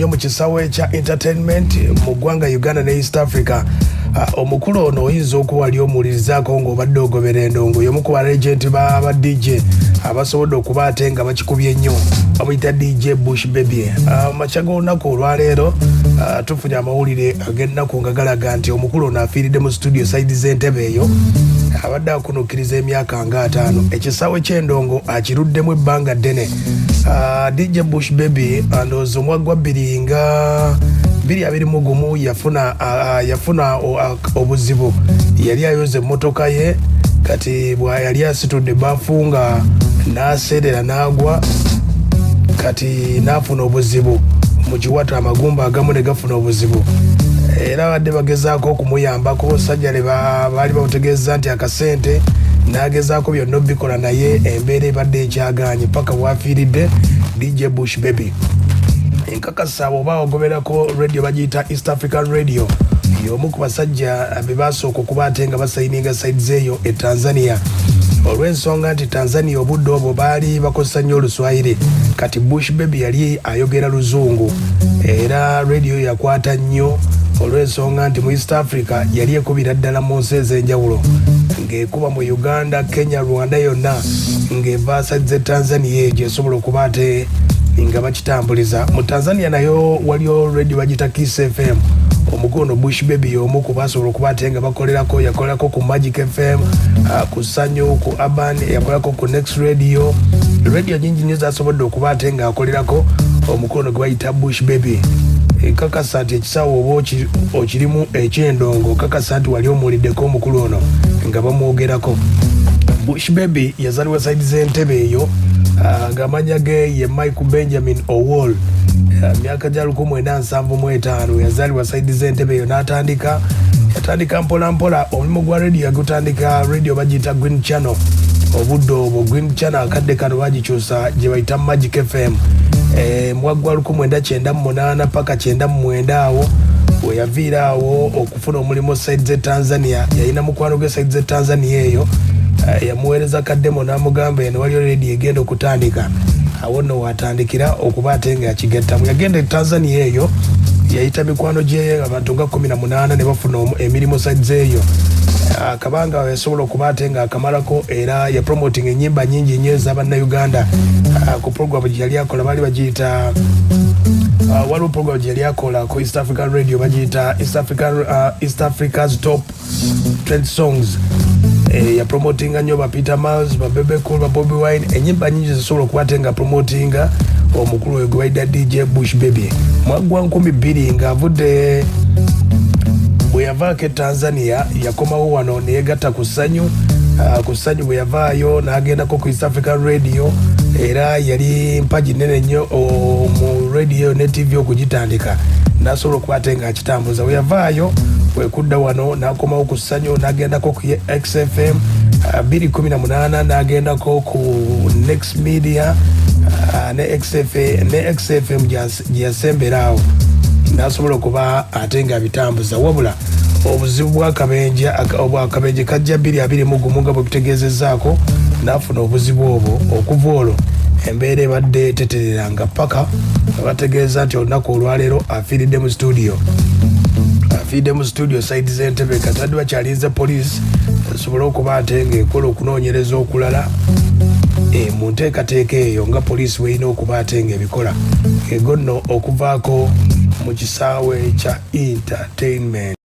nnyo mu kisaawe kya entertainment mu ggwanga Uganda ne East Africa. Omukulu ono oyinza okuba ali omuwulirizaako ng'obadde ogobera endongo y'omu ku balegenti ba DJ abasobodde okuba ate nga bakikubye ennyo bamuyita DJ Bush Baby. Makya g'olunaku olwaleero tufunye amawulire ag'ennaku nga galaga nti omukulu ono afiiridde mu studio side z'entebe eyo abadde akunukkiriza emyaka nga 5. Ekisaawe ky'endongo akiruddemu ebbanga ddene. DJ Bush Baby ndowooza omwaka gwa 2021 yafuna obuzibu. Yali ayoza emmotoka ye kati yali asitudde baafu nga n'aseerera n'agwa kati n'afuna obuzibu mu kiwata amagumba agamu ne gafuna obuzibu. Era badde bagezaako okumuyambako sajja le baali bawutegeeza nti akasente n'agezaako byonna obikola naye embeera ebadde ekyagaanye paka bwafiiridde DJ Bush Baby. Enkakasa bw'oba ogoberako radio bagiyita East African Radio y'omu ku basajja be baasooka okuba ate nga basayininga sides eyo e Tanzania olw'ensonga nti Tanzania obudde obwo baali bakozesa nnyo Oluswayiri kati Bush Baby yali ayogera Luzungu era radio yakwata nnyo olw'ensonga nti mu East Africa yali ekubira ddala mu nsi ez'enjawulo ng'ekuba mu Uganda, Kenya, Rwanda yonna ng'eva sides e Tanzania egyo esobola okuba ate nga bakitambuliza. Mu Tanzania nayo waliyo radio bagita Kiss FM. Omukono Bush Baby y'omu ku basobola okuba ate nga yakolerako ku Magic FM, ku Sanyo, ku Urban, yakolerako ku Next Radio. Radio nyingi nnyo zasobodde okuba ate nga akolerako omukono gwe bayita Bush Baby. Kakasa nti ekisaawe oba okirimu eky'endongo kakasa nti wali omuwuliddeko omukulu ono nga bamwogerako. Bush Baby yazaalibwa side z'entebe eyo ng'amannya ge ye Michael Benjamin Owol. Myaka gya 1975 yazaalibwa side z'entebe eyo yatandika mpola omulimu gwa radio yagutandika radio bagiyita Green Channel. Obudde obwo Green Channel akadde kano bagikyusa gye bayita Magic FM. Mwaka gwa 1998 paka 99 awo we yaviira awo okufuna omulimu side z'e Tanzania. Yalina mukwano gwe side z'e Tanzania eyo yamuweereza kaddemo n'amugamba eno waliyo radio egenda okutandika. Awo nno watandikira okuba ate nga yakigettamu. Yagenda e Tanzania eyo yayita mikwano gye abantu nga 18 ne bafuna emirimu sides eyo. Akabanga yasobola okuba ate nga akamalako era ya promoting ennyimba nnyingi nnyo ez'Abannayuganda ku program gye yali akola baali bagiyita waliwo program gye yali akola ku East African Radio bagiyita East Africa's Top 20 Songs. Ya promotinga nnyo ba Peter Miles, ba Bebe Cool, ba Bobby Wine, ennyimba nnyingi zisobola okuba ate nga promotinga omukulu we gwe bayita DJ Bush Baby. Mwaka gwa 2000 ng'avudde bwe yavaako e Tanzania yakomawo wano ne yeegatta ku Sanyu. Ku Sanyu bwe yavaayo n'agendako ku East African Radio era yali mpagi nnene nnyo mu radio ne TV okugitandika n'asobola okuba ate nga akitambuza. Bwe yavaayo wekudda wano n'akomawo ku Sanyu n'agendako ku XFM 2018 n'agendako ku Next Media ne XFM gye yasembera awo n'asobola okuba ate nga bitambuza. Wabula obuzibu bw'akabenje kajja 2021 nga bwe bitegeezezzaako n'afuna obuzibu obwo. Okuva olwo embeera ebadde tetereranga paka bategeeza nti olunaku olwaleero afiiridde mu studio. Mu studio side z'entebe katadde bakyalinze police esobole okuba ate ng'ekola okunoonyereza okulala mu nteekateeka eyo nga police weerina okuba ate ng'ebikola. Ego nno okuvaako mu kisaawe kya entertainment.